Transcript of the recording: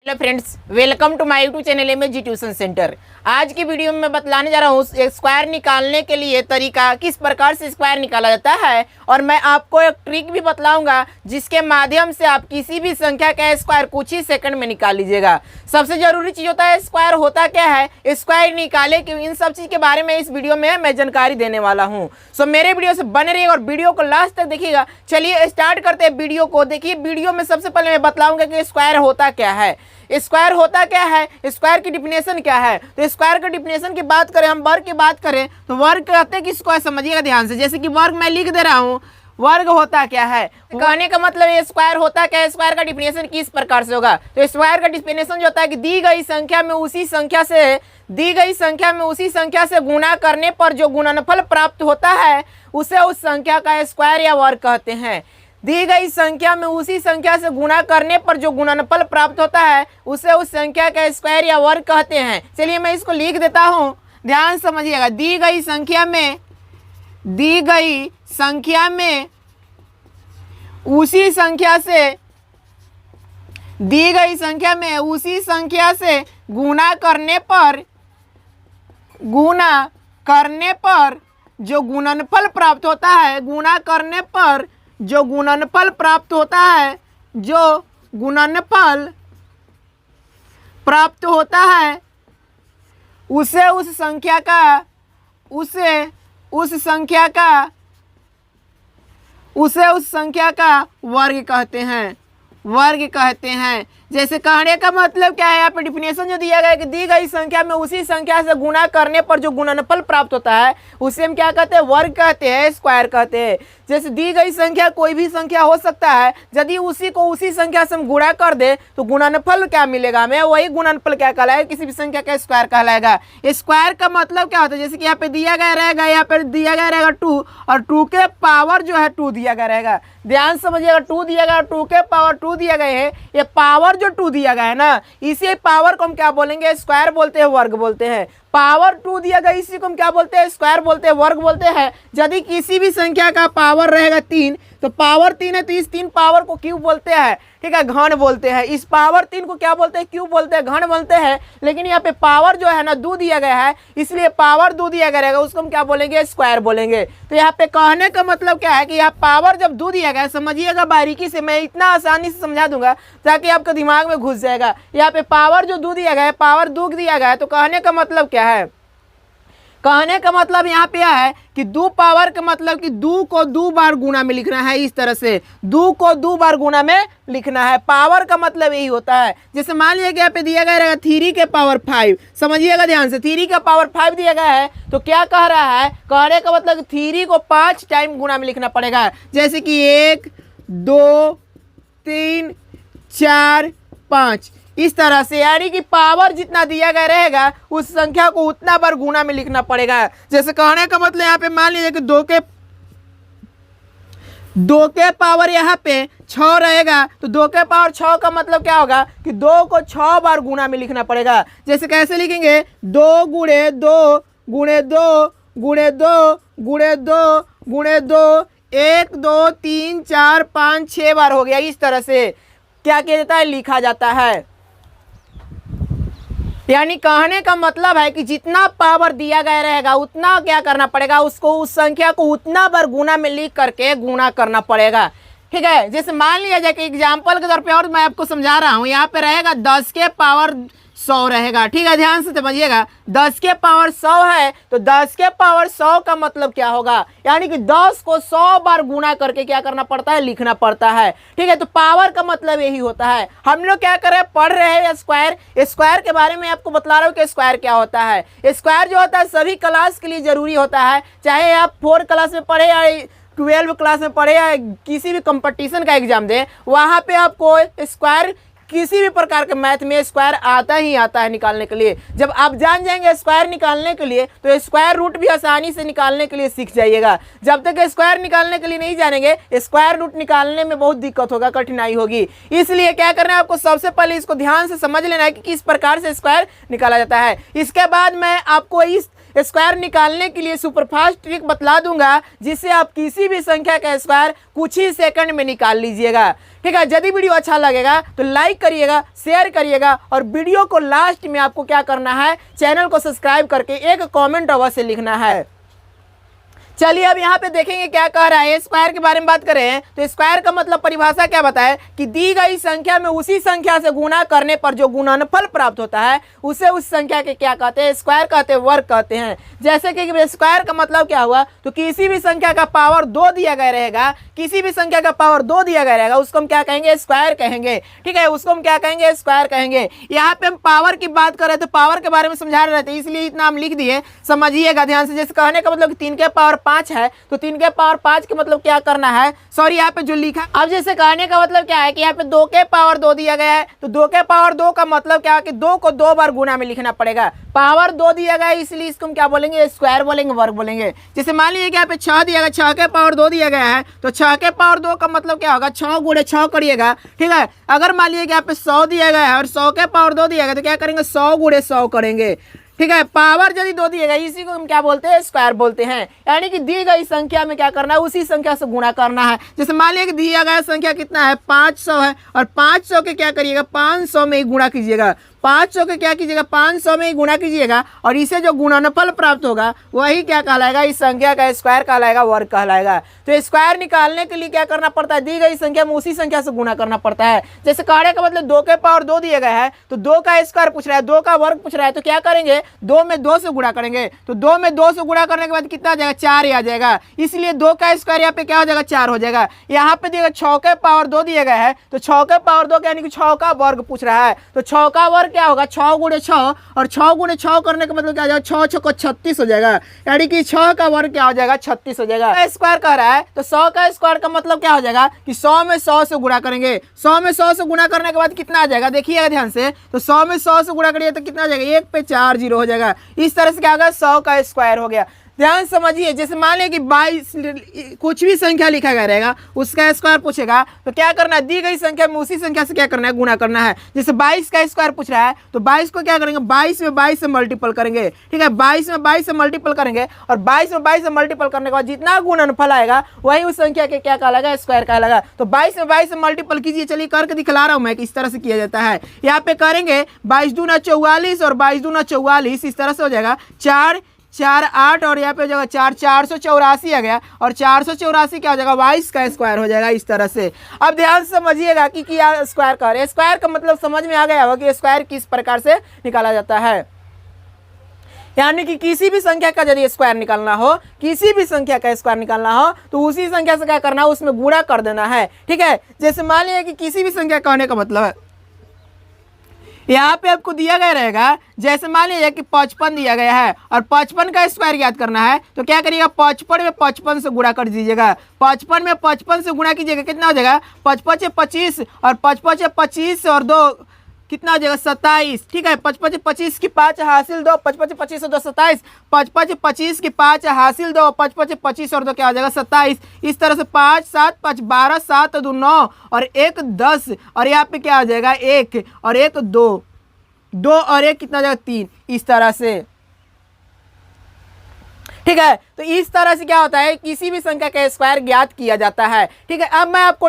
Hello friends, welcome to my YouTube channel MSG tuition centre. आज की video में मैं बतलाने जा रहा हूँ एक स्क्वायर निकालने के लिए तरीका, किस प्रकार से स्क्वायर निकाला जाता है। और मैं आपको एक ट्रिक भी बतलाऊंगा जिसके माध्यम से आप किसी भी संख्या का स्क्वायर कुछ ही सेकंड में निकाल लीजिएगा। सबसे जरूरी चीज़ होता है स्क्वायर होता क्या है, स्क्वायर निकाले क्यों, इन सब चीज़ के बारे में इस वीडियो में मैं जानकारी देने वाला हूँ। सो मेरे वीडियो से बने रहिएगा और वीडियो को लास्ट तक देखिएगा। चलिए स्टार्ट करते हैं वीडियो को। देखिए वीडियो में सबसे पहले मैं बतलाऊंगा कि स्क्वायर होता क्या है। स्क्वायर होता क्या है, स्क्वायर की डिफिनेशन क्या है। तो स्क्वायर की डिफिनेशन की बात करें, हम वर्ग की बात करें तो वर्ग कहते हैं किसको है, समझिएगा ध्यान से। जैसे कि वर्ग मैं लिख दे रहा हूँ, वर्ग होता क्या है, कहने का मतलब ये स्क्वायर होता क्या है, स्क्वायर का डिफिनेशन किस प्रकार से होगा। तो स्क्वायर का डिफिनेशन जो होता है कि दी गई संख्या में उसी संख्या से गुणा करने पर जो गुणनफल प्राप्त होता है उसे उस संख्या का स्क्वायर या वर्ग कहते हैं। दी गई संख्या में उसी संख्या से गुणा करने पर जो गुणनफल प्राप्त होता है उसे उस संख्या का स्क्वायर या वर्ग कहते हैं। चलिए मैं इसको लिख देता हूँ, ध्यान समझिएगा। दी गई संख्या में उसी संख्या से गुणा करने पर जो गुणनफल प्राप्त होता है, जो गुणनफल प्राप्त होता है उसे उस संख्या का वर्ग कहते हैं। जैसे कहने का मतलब क्या है, यहाँ पे डिफिनेशन जो दिया गया है कि दी गई संख्या में उसी संख्या से गुणा करने पर जो गुणनफल प्राप्त होता है उसे हम क्या कहते हैं, वर्ग कहते हैं, स्क्वायर कहते हैं। जैसे दी गई संख्या कोई भी संख्या हो सकता है, यदि उसी संख्या से हम गुणा कर दे तो गुणनफल क्या मिलेगा हमें, वही गुणनफल क्या कहलाएगा, किसी भी संख्या का स्क्वायर कहलाएगा। स्क्वायर का मतलब क्या होता है, जैसे कि यहाँ पे दिया गया रहेगा, 2 और 2 के पावर जो है 2 दिया गया रहेगा। ध्यान समझिएगा, 2 दिया गया, 2 के पावर 2 दिया गया है। ये पावर जो 2 दिया गया है ना, इसी पावर को हम क्या बोलेंगे, स्क्वायर बोलते हैं, वर्ग बोलते हैं। पावर 2 दिया गया, इसी को हम क्या बोलते हैं, स्क्वायर बोलते हैं, वर्ग बोलते हैं। यदि किसी भी संख्या का पावर रहेगा 3 तो पावर 3 है तो इस 3 पावर को क्यूब बोलते हैं, ठीक है, घन बोलते हैं। इस पावर 3 को क्या बोलते हैं, क्यूब बोलते हैं, घन बोलते हैं। लेकिन यहाँ पे पावर जो है ना 2 दिया गया है, इसलिए पावर 2 दिया गया रहेगा, उसको हम क्या बोलेंगे, स्क्वायर बोलेंगे। तो यहाँ पे कहने का मतलब क्या है कि यहाँ पावर जब 2 दिया गया है, समझिएगा बारीकी से, मैं इतना आसानी से समझा दूंगा ताकि आपके दिमाग में घुस जाएगा। यहाँ पे पावर जो 2 दिया गया है, पावर 2 दिया गया है, तो कहने का मतलब क्या है, कहने का मतलब यहाँ पे है कि 2 पावर का मतलब कि 2 को 2 बार गुणा में लिखना है। इस तरह से 2 को 2 बार गुणा में लिखना है। पावर का मतलब यही होता है। जैसे मान लीजिए कि यहाँ पे दिया गया रहेगा 3 के पावर 5, समझिएगा ध्यान से, 3 का पावर 5 दिया गया है तो क्या कह रहा है, कहने का मतलब 3 को 5 टाइम गुणा में लिखना पड़ेगा। जैसे कि 1 2 3 4 5 इस तरह से, यानी कि पावर जितना दिया गया रहेगा उस संख्या को उतना बार गुणा में लिखना पड़ेगा। जैसे कहने का मतलब यहाँ पे मान लीजिए कि 2 के पावर यहाँ पे 6 रहेगा तो 2 के पावर 6 का मतलब क्या होगा कि 2 को 6 बार गुणा में लिखना पड़ेगा। जैसे कैसे लिखेंगे, 2 गुणे 2 गुणे 2 गुणे 2 गुणे 2 गुणे 2, 1 2 3 4 5 6 बार हो गया। इस तरह से क्या किया जाता है, लिखा जाता है। यानी कहने का मतलब है कि जितना पावर दिया गया रहेगा उतना क्या करना पड़ेगा, उसको उस संख्या को उतना बार गुणा में लिख करके गुणा करना पड़ेगा, ठीक है। जैसे मान लिया जाए कि एग्जाम्पल के तौर पे और मैं आपको समझा रहा हूँ, यहाँ पे रहेगा 10 के पावर 100 रहेगा, ठीक है, ध्यान से समझिएगा। 10 के पावर 100 है तो 10 के पावर 100 का मतलब क्या होगा, यानी कि 10 को 100 बार गुणा करके क्या करना पड़ता है, लिखना पड़ता है, ठीक है। तो पावर का मतलब यही होता है। हम लोग क्या कर रहे हैं, पढ़ रहे हैं स्क्वायर के बारे में आपको बतला रहा हूँ कि स्क्वायर क्या होता है। स्क्वायर जो होता है सभी क्लास के लिए जरूरी होता है, चाहे आप 4 क्लास में पढ़े या 12 क्लास में पढ़े या किसी भी कंपटीशन का एग्जाम दें, वहाँ पे आपको स्क्वायर, किसी भी प्रकार के मैथ में स्क्वायर आता ही आता है निकालने के लिए। जब आप जान जाएंगे स्क्वायर निकालने के लिए तो स्क्वायर रूट भी आसानी से निकालने के लिए सीख जाइएगा। जब तक स्क्वायर निकालने के लिए नहीं जानेंगे, स्क्वायर रूट निकालने में बहुत दिक्कत होगा, कठिनाई होगी। इसलिए क्या करना है आपको, सबसे पहले इसको ध्यान से समझ लेना है कि किस प्रकार से स्क्वायर निकाला जाता है। इसके बाद मैं आपको इस स्क्वायर निकालने के लिए सुपरफास्ट ट्रिक बतला दूंगा, जिससे आप किसी भी संख्या का स्क्वायर कुछ ही सेकंड में निकाल लीजिएगा। ठीक है, यदि वीडियो अच्छा लगेगा तो लाइक करिएगा, शेयर करिएगा, और वीडियो को लास्ट में आपको क्या करना है, चैनल को सब्सक्राइब करके एक कमेंट अवश्य लिखना है। चलिए अब यहाँ पे देखेंगे क्या कह रहा है। स्क्वायर के बारे में बात करें तो स्क्वायर का मतलब परिभाषा क्या बताए कि दी गई संख्या में उसी संख्या से गुणा करने पर जो गुणनफल प्राप्त होता है उसे उस संख्या के क्या कहते हैं, स्क्वायर कहते हैं, वर्ग कहते हैं। जैसे कि स्क्वायर का मतलब क्या हुआ, तो किसी भी संख्या का पावर 2 दिया गया रहेगा, किसी भी संख्या का पावर 2 दिया गया रहेगा, उसको हम क्या कहेंगे, स्क्वायर कहेंगे। ठीक है, उसको हम क्या कहेंगे, स्क्वायर कहेंगे। यहाँ पे हम पावर की बात करें तो पावर के बारे में समझा रहे थे, इसलिए इतना हम लिख दिए, समझिएगा ध्यान से। जैसे कहने का मतलब 3 के पावर 5 है, तो 3 के पावर 5 के मतलब क्या करना है, सॉरी यहाँ पे जो लिखा, अब जैसे कहने का मतलब क्या है कि यहाँ पे 2 के पावर 2 दिया गया है, तो 2 के पावर 2 का मतलब क्या है कि 2 को 2 बार गुना में लिखना पड़ेगा। पावर 2 दिया गया है, इसलिए इसको हम क्या बोलेंगे, स्क्वायर बोलेंगे, वर्ग बोलेंगे। जैसे मान लीजिए कि यहाँ पे 6 दिया गया, 6 के पावर 2 दिया गया है, तो 6 के पावर 2 का मतलब क्या होगा, 6 गुणे 6 करिएगा। ठीक है, अगर मान लीजिए कि यहाँ पे 100 दिया गया है और 100 के पावर 2 दिया गया, तो क्या करेंगे, 100 गुणे 100 करेंगे। ठीक है, पावर यदि 2 दिएगा, इसी को हम क्या बोलते हैं, स्क्वायर बोलते हैं। यानी कि दी गई संख्या में क्या करना है, उसी संख्या से गुणा करना है। जैसे मान लिया कि दिया गया संख्या कितना है, 500 है, और 500 के क्या करिएगा, 500 में ही गुणा कीजिएगा। 500 के क्या कीजिएगा, 500 में ही गुणा कीजिएगा, और इसे जो गुणनफल प्राप्त होगा वही क्या कहलाएगा, इस संख्या का स्क्वायर कहलाएगा, वर्ग कहलाएगा। तो स्क्वायर निकालने के लिए क्या करना पड़ता है, दी गई संख्या में उसी संख्या से गुणा करना पड़ता है। जैसे कहने का मतलब 2 के पावर 2 दिया गया है, तो 2 का स्क्वायर पूछ रहा है, 2 का वर्ग पूछ रहा है, तो क्या करेंगे, 2 में 2 से गुणा करेंगे। तो 2 में 2 से गुणा करने के बाद कितना आ जाएगा, 4 आ जाएगा, इसलिए 2 का स्क्वायर यहाँ पे क्या हो जाएगा, 4 हो जाएगा। यहाँ पे दिएगा 6 के पावर 2 दिया गया है, तो 6 के पावर 2 यानी कि 6 का वर्ग पूछ रहा है, तो 6 का वर्ग क्या होगा, 6 गुणे 6, और 6 गुणे 6 करने का मतलब क्या हो जाएगा, 6 6 को 36 हो जाएगा, यानी कि 6 का वर्ग क्या हो जाएगा, 36 हो जाएगा। स्क्वायर कह रहा है तो 100 का स्क्वायर का मतलब क्या हो जाएगा कि 100 में 100 से गुणा करेंगे। 100 में 100 से गुणा करने के बाद कितना आ जाएगा, देखिएगा ध्यान से, तो 100 में 100 से गुणा करिए तो कितना आ जाएगा, 1 पे 4 0 हो जाएगा। इस तरह से क्या होगा, 100 का स्क्वायर हो गया। ध्यान समझिए, जैसे मान लें कि 22 कुछ भी संख्या लिखा गया रहेगा, उसका स्क्वायर पूछेगा, तो क्या करना है, दी गई संख्या में उसी संख्या से क्या करना है, गुणा करना है। जैसे 22 का स्क्वायर पूछ रहा है, तो 22 को क्या करेंगे, 22 में 22 से मल्टीपल करेंगे। ठीक है, 22 में 22 से मल्टीपल करेंगे, और 22 में 22 से मल्टीपल करने के बाद जितना गुणनफल आएगा वही उस संख्या के क्या कहलाएगा, स्क्वायर कहलाएगा। तो 22 में 22 से मल्टीपल कीजिए, चलिए करके दिखला रहा हूँ मैं कि इस तरह से किया जाता है। यहाँ पे करेंगे 22 दूना 44 और 22 दूना 44, इस तरह से हो जाएगा 4 4 8, और यहाँ पे हो जाएगा 4 484 आ गया, और 484 क्या हो जाएगा, 22 का स्क्वायर हो जाएगा। इस तरह से अब ध्यान से समझिएगा कि क्या स्क्वायर कर रहे हैं। स्क्वायर का मतलब समझ में आ गया होगा कि स्क्वायर किस प्रकार से निकाला जाता है। यानी कि किसी भी संख्या का यदि स्क्वायर निकालना हो, किसी भी संख्या का स्क्वायर निकालना हो, तो उसी संख्या से क्या करना है, उसमें गुणा कर देना है। ठीक है, जैसे मान लिया कि किसी भी संख्या कहने का मतलब है, यहाँ पे आपको दिया गया रहेगा, जैसे मान लीजिए कि 55 दिया गया है और 55 का स्क्वायर याद करना है, तो क्या करिएगा, 55 में 55 से गुणा कर दीजिएगा। 55 में 55 से गुणा कीजिएगा, कितना हो जाएगा, 55 से 25, और 55 से 25 और 2 कितना हो जाएगा, 27। ठीक है, 55 से 25 की 5 हासिल 2, 55 से 25 और 2 27, 55 से 25 की 5 हासिल 2, 55 से 25 और 2 क्या हो जाएगा, 27। इस तरह से 5 7 5 12 7 2 9 और 1 10, और यहाँ पे क्या हो जाएगा, 1 और 1 2, 2 और 1 कितना हो जाएगा, 3। इस तरह से ठीक है, तो इस तरह से क्या होता है, किसी भी संख्या का स्क्वायर ज्ञात किया जाता है। ठीक है, अब मैं आपको